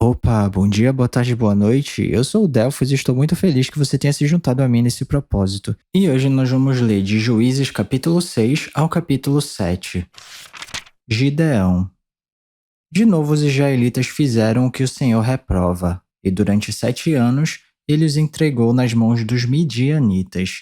Opa, bom dia, boa tarde, boa noite. Eu sou o Delfos e estou muito feliz que você tenha se juntado a mim nesse propósito. E hoje nós vamos ler de Juízes capítulo 6 ao capítulo 7. Gideão. De novo os israelitas fizeram o que o Senhor reprova, e durante 7 anos ele os entregou nas mãos dos midianitas.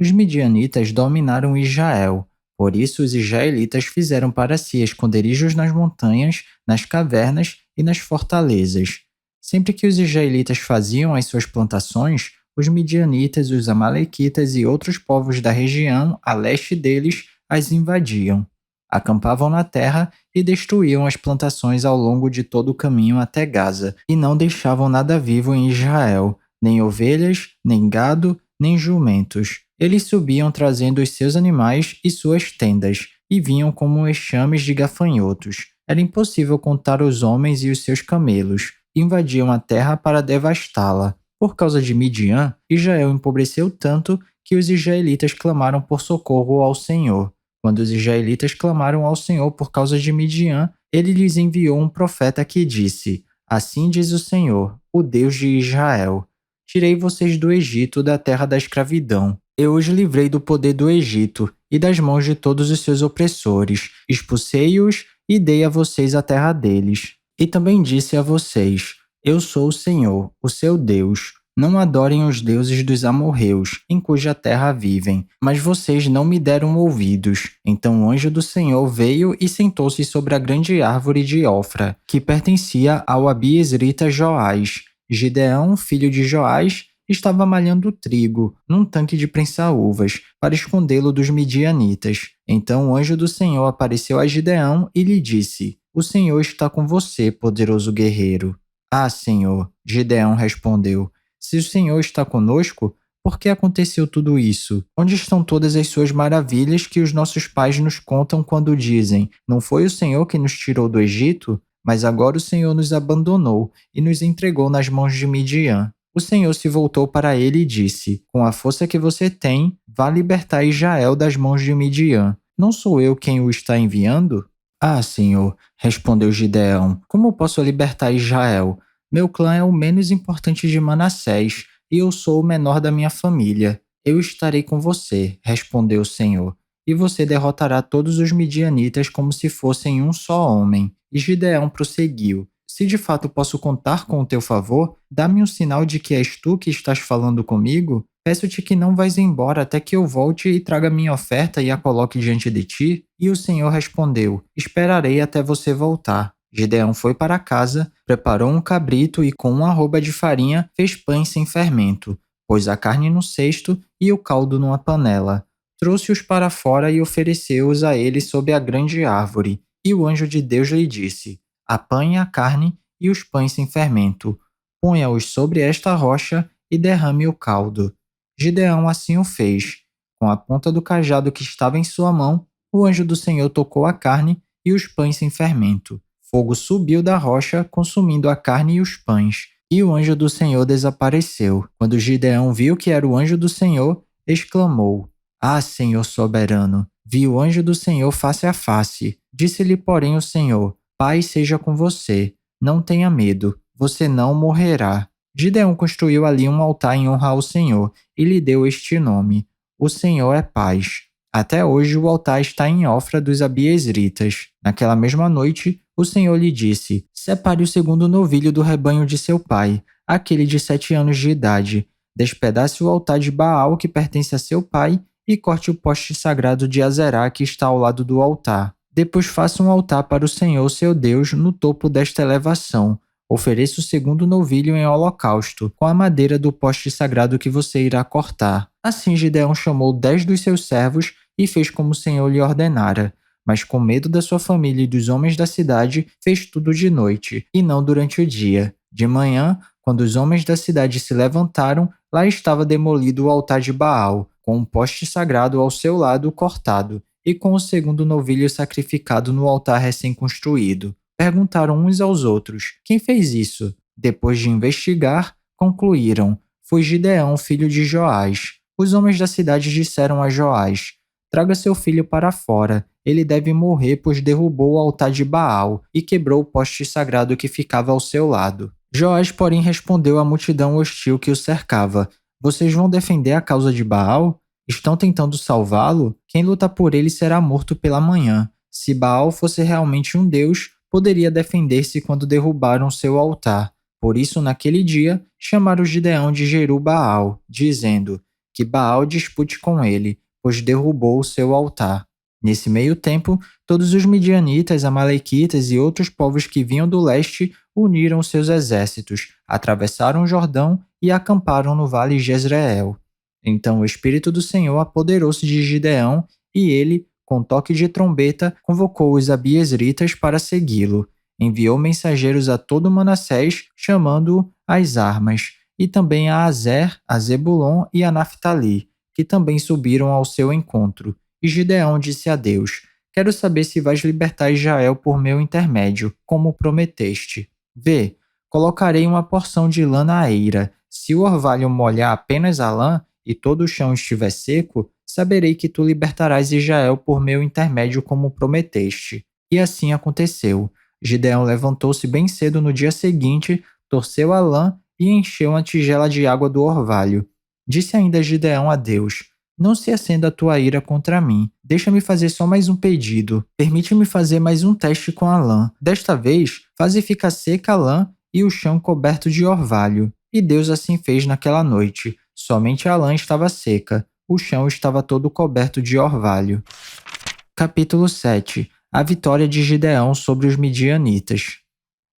Os midianitas dominaram Israel, por isso os israelitas fizeram para si esconderijos nas montanhas, nas cavernas e nas fortalezas. Sempre que os israelitas faziam as suas plantações, os midianitas, os amalequitas e outros povos da região a leste deles as invadiam. Acampavam na terra e destruíam as plantações ao longo de todo o caminho até Gaza, e não deixavam nada vivo em Israel, nem ovelhas, nem gado, nem jumentos. Eles subiam trazendo os seus animais e suas tendas, e vinham como enxames de gafanhotos. Era impossível contar os homens e os seus camelos. Invadiam a terra para devastá-la. Por causa de Midian, Israel empobreceu tanto que os israelitas clamaram por socorro ao Senhor. Quando os israelitas clamaram ao Senhor por causa de Midian, ele lhes enviou um profeta que disse: Assim diz o Senhor, o Deus de Israel: Tirei vocês do Egito, da terra da escravidão. Eu os livrei do poder do Egito e das mãos de todos os seus opressores. Expulsei-os e dei a vocês a terra deles. E também disse a vocês: Eu sou o Senhor, o seu Deus. Não adorem os deuses dos amorreus, em cuja terra vivem, mas vocês não me deram ouvidos. Então o anjo do Senhor veio e sentou-se sobre a grande árvore de Ofra, que pertencia ao abiezrita Joás. Gideão, filho de Joás, estava malhando trigo num tanque de prensar uvas, para escondê-lo dos midianitas. Então o anjo do Senhor apareceu a Gideão e lhe disse: O Senhor está com você, poderoso guerreiro. Ah, Senhor, Gideão respondeu. Se o Senhor está conosco, por que aconteceu tudo isso? Onde estão todas as suas maravilhas que os nossos pais nos contam quando dizem: Não foi o Senhor que nos tirou do Egito? Mas agora o Senhor nos abandonou e nos entregou nas mãos de Midian. O Senhor se voltou para ele e disse: Com a força que você tem, vá libertar Israel das mãos de Midian. Não sou eu quem o está enviando? Ah, Senhor, respondeu Gideão, como posso libertar Israel? Meu clã é o menos importante de Manassés, e eu sou o menor da minha família. Eu estarei com você, respondeu o Senhor, e você derrotará todos os midianitas como se fossem um só homem. E Gideão prosseguiu: Se de fato posso contar com o teu favor, dá-me um sinal de que és tu que estás falando comigo. Peço-te que não vais embora até que eu volte e traga minha oferta e a coloque diante de ti. E o Senhor respondeu: Esperarei até você voltar. Gideão foi para casa, preparou um cabrito e com uma arroba de farinha fez pães sem fermento. Pôs a carne no cesto e o caldo numa panela. Trouxe-os para fora e ofereceu-os a ele sob a grande árvore. E o anjo de Deus lhe disse: Apanhe a carne e os pães sem fermento. Ponha-os sobre esta rocha e derrame o caldo. Gideão assim o fez. Com a ponta do cajado que estava em sua mão, o anjo do Senhor tocou a carne e os pães sem fermento. Fogo subiu da rocha, consumindo a carne e os pães. E o anjo do Senhor desapareceu. Quando Gideão viu que era o anjo do Senhor, exclamou: Ah, Senhor soberano! Vi o anjo do Senhor face a face. Disse-lhe, porém, o Senhor: Paz seja com você. Não tenha medo. Você não morrerá. Gideão construiu ali um altar em honra ao Senhor e lhe deu este nome: O Senhor é paz. Até hoje o altar está em Ofra dos abiezritas. Naquela mesma noite, o Senhor lhe disse: Separe o segundo novilho do rebanho de seu pai, aquele de 7 anos de idade. Despedace o altar de Baal que pertence a seu pai e corte o poste sagrado de Azerá que está ao lado do altar. Depois faça um altar para o Senhor seu Deus no topo desta elevação. Ofereça o segundo novilho em holocausto, com a madeira do poste sagrado que você irá cortar. Assim Gideão chamou 10 dos seus servos e fez como o Senhor lhe ordenara. Mas com medo da sua família e dos homens da cidade, fez tudo de noite, e não durante o dia. De manhã, quando os homens da cidade se levantaram, lá estava demolido o altar de Baal, com um poste sagrado ao seu lado cortado, e com o segundo novilho sacrificado no altar recém-construído. Perguntaram uns aos outros: Quem fez isso? Depois de investigar, concluíram: Foi Gideão, filho de Joás. Os homens da cidade disseram a Joás: Traga seu filho para fora. ele deve morrer, pois derrubou o altar de Baal e quebrou o poste sagrado que ficava ao seu lado. Joás, porém, respondeu à multidão hostil que o cercava: Vocês vão defender a causa de Baal? Estão tentando salvá-lo? Quem luta por ele será morto pela manhã. Se Baal fosse realmente um deus, poderia defender-se quando derrubaram seu altar. Por isso, naquele dia, chamaram Gideão de Jeru-Baal, dizendo: Que Baal dispute com ele, pois derrubou o seu altar. Nesse meio tempo, todos os midianitas, amalequitas e outros povos que vinham do leste uniram seus exércitos, atravessaram o Jordão e acamparam no vale Jezreel. Então o Espírito do Senhor apoderou-se de Gideão e ele, com toque de trombeta, convocou os abiesritas para segui-lo. Enviou mensageiros a todo Manassés, chamando-o às armas, e também a Azer, a Zebulon e a Naftali, que também subiram ao seu encontro. E Gideão disse a Deus: Quero saber se vais libertar Israel por meu intermédio, como prometeste. Vê, colocarei uma porção de lã na eira. Se o orvalho molhar apenas a lã e todo o chão estiver seco, saberei que tu libertarás Israel por meu intermédio, como prometeste. E assim aconteceu. Gideão levantou-se bem cedo no dia seguinte, torceu a lã e encheu uma tigela de água do orvalho. Disse ainda Gideão a Deus: Não se acenda a tua ira contra mim. Deixa-me fazer só mais um pedido. Permite-me fazer mais um teste com a lã. Desta vez, faze ficar seca a lã e o chão coberto de orvalho. E Deus assim fez naquela noite. Somente a lã estava seca. O chão estava todo coberto de orvalho. Capítulo 7. A vitória de Gideão sobre os midianitas.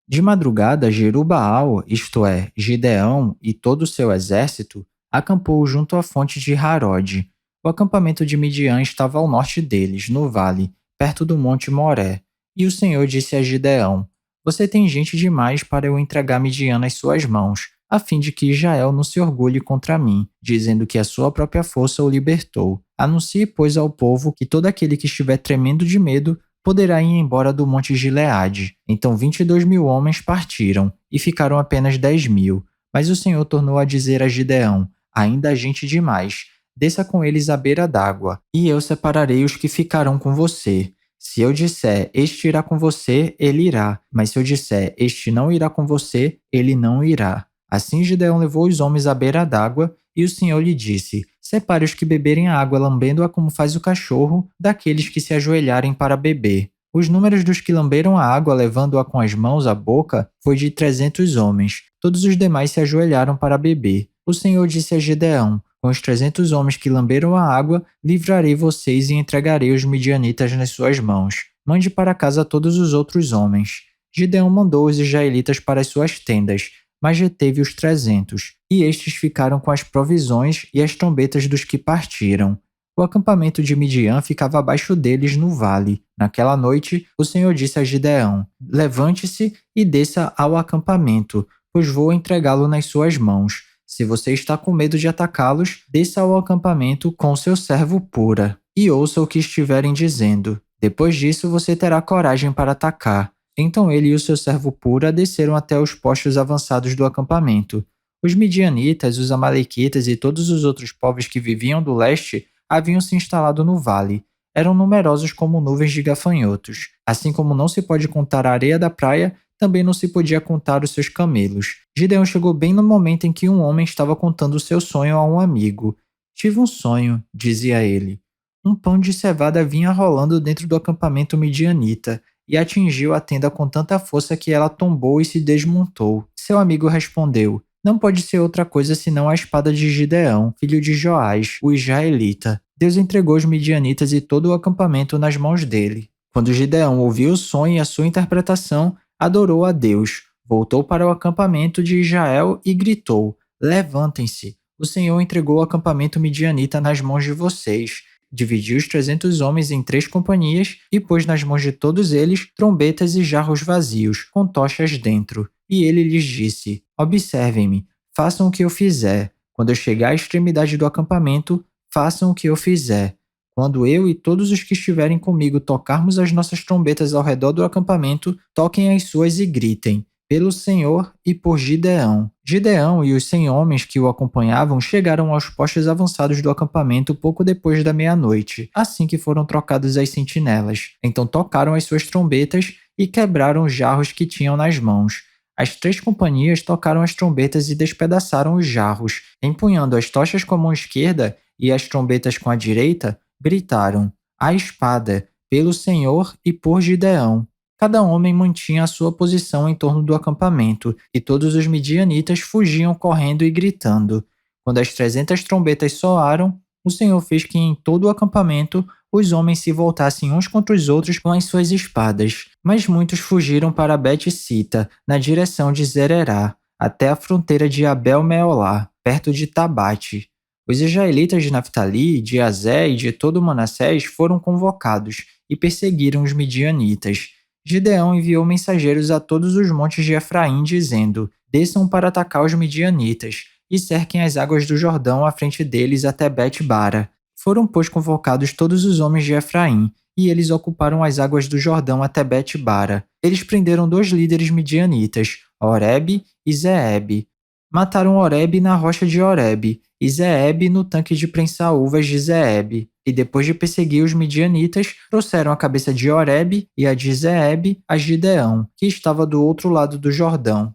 De madrugada, Jeru-Baal, isto é, Gideão e todo o seu exército, acampou junto à fonte de Harod. O acampamento de Midian estava ao norte deles, no vale, perto do monte Moré. E o Senhor disse a Gideão: Você tem gente demais para eu entregar Midian nas suas mãos, a fim de que Israel não se orgulhe contra mim, dizendo que a sua própria força o libertou. Anuncie, pois, ao povo que todo aquele que estiver tremendo de medo poderá ir embora do monte Gileade. Então 22.000 homens partiram, e ficaram apenas 10.000. Mas o Senhor tornou a dizer a Gideão: Ainda há gente demais. Desça com eles à beira d'água, e eu separarei os que ficarão com você. Se eu disser, este irá com você, ele irá. Mas se eu disser, este não irá com você, ele não irá. Assim Gideão levou os homens à beira d'água, e o Senhor lhe disse: Separe os que beberem a água lambendo-a como faz o cachorro, daqueles que se ajoelharem para beber. Os números dos que lamberam a água levando-a com as mãos à boca foi de 300 homens. Todos os demais se ajoelharam para beber. O Senhor disse a Gideão: Com os 300 homens que lamberam a água, livrarei vocês e entregarei os midianitas nas suas mãos. Mande para casa todos os outros homens. Gideão mandou os israelitas para as suas tendas, mas reteve os 300, e estes ficaram com as provisões e as trombetas dos que partiram. O acampamento de Midian ficava abaixo deles no vale. Naquela noite, o Senhor disse a Gideão: Levante-se e desça ao acampamento, pois vou entregá-lo nas suas mãos. Se você está com medo de atacá-los, desça ao acampamento com seu servo Pura, e ouça o que estiverem dizendo. Depois disso, você terá coragem para atacar. Então ele e o seu servo Pura desceram até os postos avançados do acampamento. Os midianitas, os amalequitas e todos os outros povos que viviam do leste haviam se instalado no vale. Eram numerosos como nuvens de gafanhotos. Assim como não se pode contar a areia da praia, também não se podia contar os seus camelos. Gideão chegou bem no momento em que um homem estava contando o seu sonho a um amigo. Tive um sonho, dizia ele. Um pão de cevada vinha rolando dentro do acampamento midianita e atingiu a tenda com tanta força que ela tombou e se desmontou. Seu amigo respondeu: Não pode ser outra coisa senão a espada de Gideão, filho de Joás, o israelita. Deus entregou os midianitas e todo o acampamento nas mãos dele. Quando Gideão ouviu o sonho e a sua interpretação, adorou a Deus, voltou para o acampamento de Israel e gritou: Levantem-se! O Senhor entregou o acampamento midianita nas mãos de vocês. Dividiu os 300 homens em 3 companhias e pôs nas mãos de todos eles trombetas e jarros vazios, com tochas dentro. E ele lhes disse: Observem-me, façam o que eu fizer. Quando eu chegar à extremidade do acampamento, façam o que eu fizer. Quando eu e todos os que estiverem comigo tocarmos as nossas trombetas ao redor do acampamento, toquem as suas e gritem. pelo Senhor e por Gideão. Gideão e os 100 homens que o acompanhavam chegaram aos postos avançados do acampamento pouco depois da meia-noite, assim que foram trocadas as sentinelas. Então tocaram as suas trombetas e quebraram os jarros que tinham nas mãos. As 3 companhias tocaram as trombetas e despedaçaram os jarros. Empunhando as tochas com a mão esquerda e as trombetas com a direita, gritaram: "A espada, pelo Senhor e por Gideão." Cada homem mantinha a sua posição em torno do acampamento, e todos os midianitas fugiam correndo e gritando. Quando as 300 trombetas soaram, o Senhor fez que em todo o acampamento os homens se voltassem uns contra os outros com as suas espadas. Mas muitos fugiram para Bet-Sita, na direção de Zererá, até a fronteira de Abel-Meolá, perto de Tabate. Os israelitas de Naftali, de Azé e de todo Manassés foram convocados e perseguiram os midianitas. Gideão enviou mensageiros a todos os montes de Efraim, dizendo: "Desçam para atacar os midianitas, e cerquem as águas do Jordão à frente deles até Bet-Bara." Foram, pois, convocados todos os homens de Efraim, e eles ocuparam as águas do Jordão até Bet-Bara. Eles prenderam 2 líderes midianitas, Oreb e Zeeb. Mataram Oreb na rocha de Oreb, e Zeeb no tanque de prensar uvas de Zeeb. E depois de perseguir os midianitas, trouxeram a cabeça de Oreb e a de Zeeb a Gideão, que estava do outro lado do Jordão.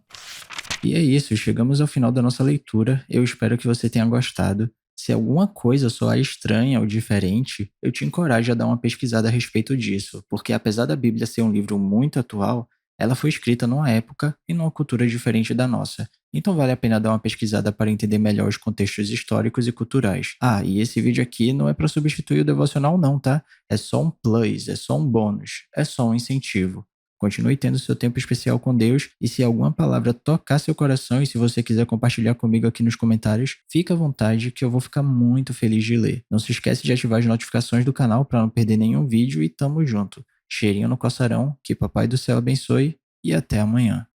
E é isso, chegamos ao final da nossa leitura. Eu espero que você tenha gostado. Se alguma coisa soar estranha ou diferente, eu te encorajo a dar uma pesquisada a respeito disso, porque apesar da Bíblia ser um livro muito atual, ela foi escrita numa época e numa cultura diferente da nossa. Então vale a pena dar uma pesquisada para entender melhor os contextos históricos e culturais. Ah, e esse vídeo aqui não é para substituir o devocional não, tá? É só um plus, é só um bônus, é só um incentivo. Continue tendo seu tempo especial com Deus, e se alguma palavra tocar seu coração e se você quiser compartilhar comigo aqui nos comentários, fica à vontade que eu vou ficar muito feliz de ler. Não se esquece de ativar as notificações do canal para não perder nenhum vídeo e tamo junto. Cheirinho no coçarão, que Papai do Céu abençoe e até amanhã.